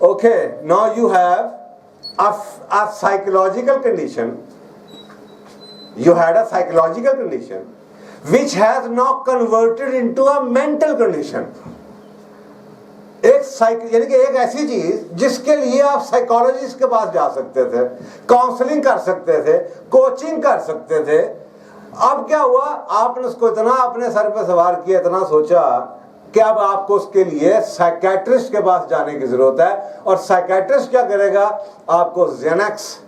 Okay, now you have a psychological condition. You had a psychological condition which has now converted into a mental condition. यानी कि एक ऐसी चीज जिसके लिए आप साइकोलॉजिस्ट के पास जा सकते थे, काउंसलिंग कर सकते थे, कोचिंग कर सकते थे. अब क्या हुआ, आपने उसको इतना अपने सर पे सवार किया, इतना सोचा कि अब आपको उसके लिए साइकेट्रिस्ट के पास जाने की जरूरत है. और साइकेट्रिस्ट क्या करेगा, आपको ज़ेनेक्स,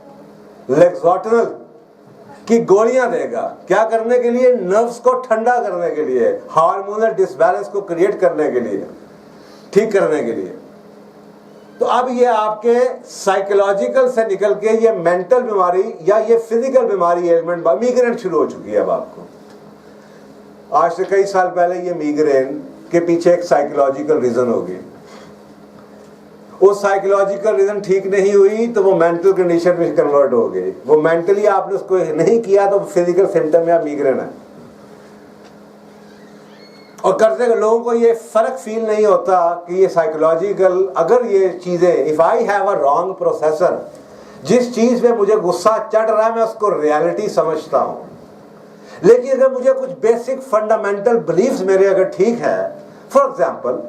लेक्सोटनल की गोलियां देगा. क्या करने के लिए? नर्व्स को ठंडा करने के लिए, हार्मोनल डिसबैलेंस को क्रिएट करने के लिए, ठीक करने के लिए. तो अब ये आपके साइकोलॉजिकल से निकल के ये मेंटल बीमारी या ये फिजिकल बीमारी एलिमेंट मिग्रेन शुरू हो चुकी है. अब आपको आज से कई साल पहले ये मिग्रेन के पीछे एक साइकोलॉजिकल रीजन होगी. वो साइकोलॉजिकल रीजन ठीक नहीं हुई तो वो मेंटल कंडीशन में कन्वर्ट हो गई. वो मेंटली आपने उसको नहीं किया तो फिजिकल सिम्टम या मिग्रेन है. और करते लोगों को ये फर्क फील नहीं होता कि ये साइकोलॉजिकल, अगर ये चीजें, if I have a wrong processor, जिस चीज पे मुझे गुस्सा चढ़ रहा है मैं उसको रियलिटी समझता हूं. लेकिन अगर मुझे कुछ बेसिक फंडामेंटल बिलीफ्स मेरे अगर ठीक है, फॉर एग्जांपल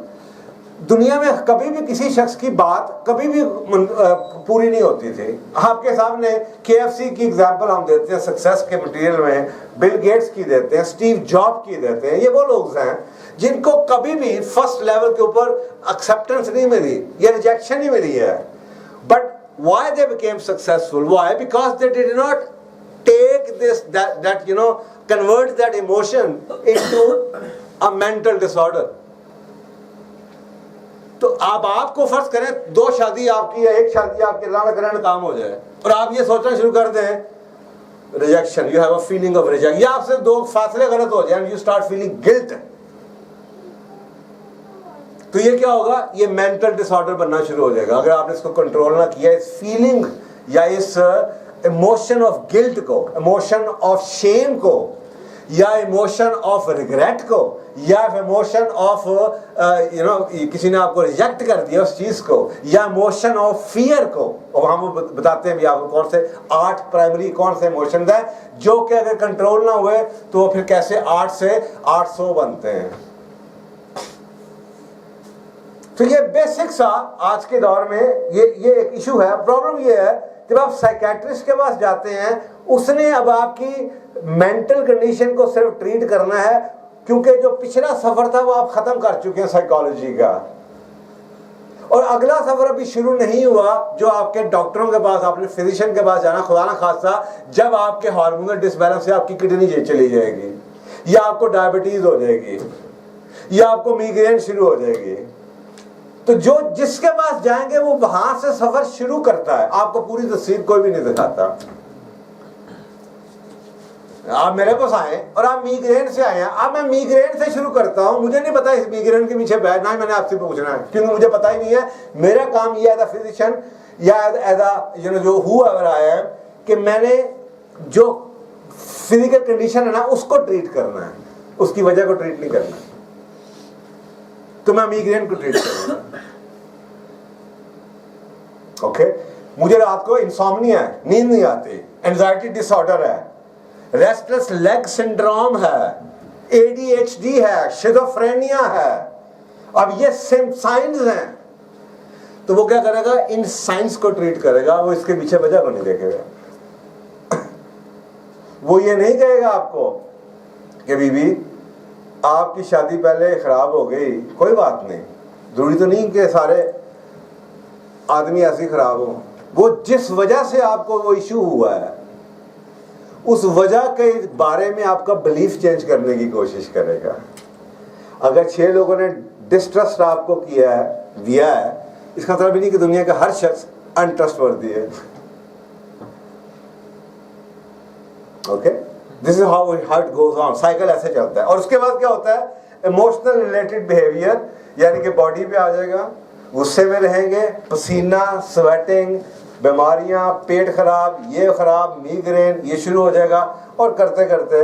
दुनिया में कभी भी किसी शख्स की बात कभी भी पूरी नहीं होती थी. आपके सामने KFC की एग्जांपल हम देते हैं सक्सेस के मटेरियल में, बिल गेट्स की देते हैं, स्टीव जॉब की देते हैं. ये वो लोग हैं जिनको कभी भी फर्स्ट लेवल के ऊपर एक्सेप्टेंस नहीं मिली, ये रिजेक्शन ही मिली है. But why they became successful? Why? Because they did not take this that you know convert that emotion into a mental disorder. तो आपको फर्ज करें दो शादी आपकी है, एक शादी आपके अल्लाह काम हो जाए और आप ये सोचना शुरू कर दें rejection, you have a feeling of rejection, या आपसे दो फासले गलत हो जाए, यू स्टार्ट फीलिंग गिल्ट. तो ये क्या होगा, ये मेंटल डिसऑर्डर बनना शुरू हो जाएगा अगर आपने इसको कंट्रोल ना किया. इस फीलिंग या इस इमोशन ऑफ गिल्ट को, इमोशन ऑफ शेम को, या इमोशन ऑफ रिग्रेट को, या इमोशन ऑफ यू नो किसी ने आपको रिजेक्ट कर दिया उस चीज को, या इमोशन ऑफ फियर को. और हम बताते हैं भी आपको कौन से 8 प्राइमरी कौन से इमोशन है जो कि अगर कंट्रोल ना हुए तो फिर कैसे 8 से 800 बनते हैं. तो ये बेसिक सा आज के दौर में ये एक इशू है. प्रॉब्लम ये है जब आप साइकेट्रिस्ट के पास जाते हैं, उसने अब आपकी मेंटल कंडीशन को सिर्फ ट्रीट करना है, क्योंकि जो पिछला सफर था वो आप खत्म कर चुके हैं साइकोलॉजी का, और अगला सफर अभी शुरू नहीं हुआ जो आपके डॉक्टरों के पास, आपने फिजिशियन के पास जाना, खुदा ना खास्ता जब आपके हार्मोनल डिसबैलेंस से आपकी किडनी चली जाएगी, या आपको डायबिटीज हो जाएगी, या आपको मिग्रेन शुरू हो जाएगी. तो जो जिसके पास जाएंगे वो वहां से सफर शुरू करता है, आपको पूरी तस्वीर कोई भी नहीं दिखाता. आप मेरे पास आए और आप मिग्रेन से आए हैं, अब मैं मिग्रेन से शुरू करता हूं, मुझे नहीं पता इस मिग्रेन के पीछे बैठना है, मैंने आपसे पूछना है क्योंकि मुझे पता ही नहीं है. मेरा काम ये एज अ फिजिशियन या एज अ यू नो जो हूएवर आया है कि मैंने जो फिजिकल कंडीशन है ना उसको ट्रीट करना है, उसकी वजह को ट्रीट नहीं करना. तो मैं मिग्रेन को ट्रीट करूंगा. ओके, मुझे रात को इंसोम्निया है, नींद नहीं आती, एंजाइटी डिसऑर्डर है, रेस्टलेस लेग सिंड्रोम है, ADHD है, शिज़ोफ्रेनिया है. अब ये साइंस हैं. तो वो क्या करेगा, इन साइंस को ट्रीट करेगा, वो इसके पीछे वजह को नहीं देखेगा. वो ये नहीं कहेगा आपको कि बीबी आपकी शादी पहले खराब हो गई, कोई बात नहीं, जरूरी तो नहीं कि सारे आदमी ऐसे खराब हो. वो जिस वजह से आपको वो इशू हुआ है उस वजह के बारे में आपका बिलीफ चेंज करने की कोशिश करेगा. अगर 6 लोगों ने डिस्ट्रस्ट आपको दिया है, इसका मतलब नहीं कि दुनिया का हर शख्स अनट्रस्टवर्दी है. Okay, this is how it goes on. Cycle ऐसे चलता है. और उसके बाद क्या होता है, इमोशनल रिलेटेड बिहेवियर, यानी कि बॉडी पे आ जाएगा, गुस्से में रहेंगे, पसीना, स्वेटिंग, बीमारियां, पेट खराब, ये खराब, मिग्रेन, ये शुरू हो जाएगा. और करते करते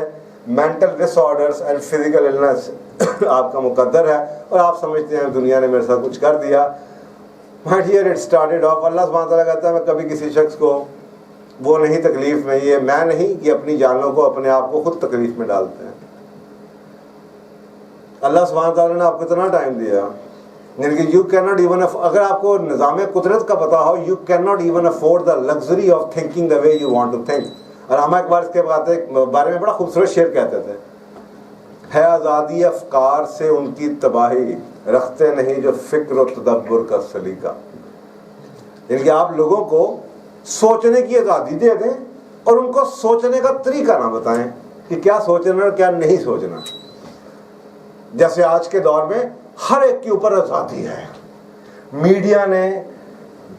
mental disorders and physical illness आपका मुकद्दर है और आप समझते हैं दुनिया ने मेरे साथ कुछ कर दिया। Here it started off. Allah सुब्हानहू तआला कहता है मैं कभी किसी शख्स को वो नहीं तकलीफ में, ये मैं नहीं कि अपनी जानों को अपने आप को खुद तकलीफ में डालते हैं। अल्लाह सुब्हानहू तआला ने आपको इतना टाइम दिया, यानी कि यू कैन नॉट इवन, अगर आपको निज़ाम कुदरत का पता हो, you can not even afford the luxury of thinking the way you want to think. और हम एक बार इसके बारे में बड़ा खूबसूरत शेर कहते थे, है आज़ादी अफकार से उनकी तबाही, रखते नहीं जो फिक्र और तदब्बुर का सलीका। यानी कि आप लोगों को सोचने की आज़ादी दे दें और उनको सोचने का तरीका ना बताएं कि क्या सोचना और क्या नहीं सोचना। जैसे आज के दौर में हर एक के ऊपर आज़ादी है, मीडिया ने,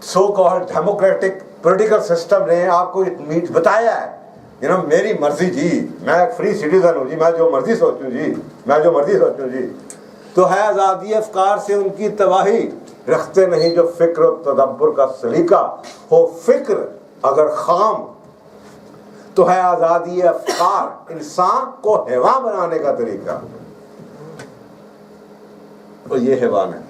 so called democratic political system ने आपको बताया है, यू नो, मेरी मर्जी जी, मैं एक फ्री सिटीजन हूँ जी, मैं जो मर्जी सोचूं जी, मैं जो मर्जी सोचूं जी। तो है आज़ादी अफकार से उनकी तबाही, रखते नहीं जो फिक्र और तदब्बुर का सलीका। हो फिक्र अगर खाम तो है आज़ादी अफकार इंसान को हैवान बनाने का तरीका, और ये हैवान है।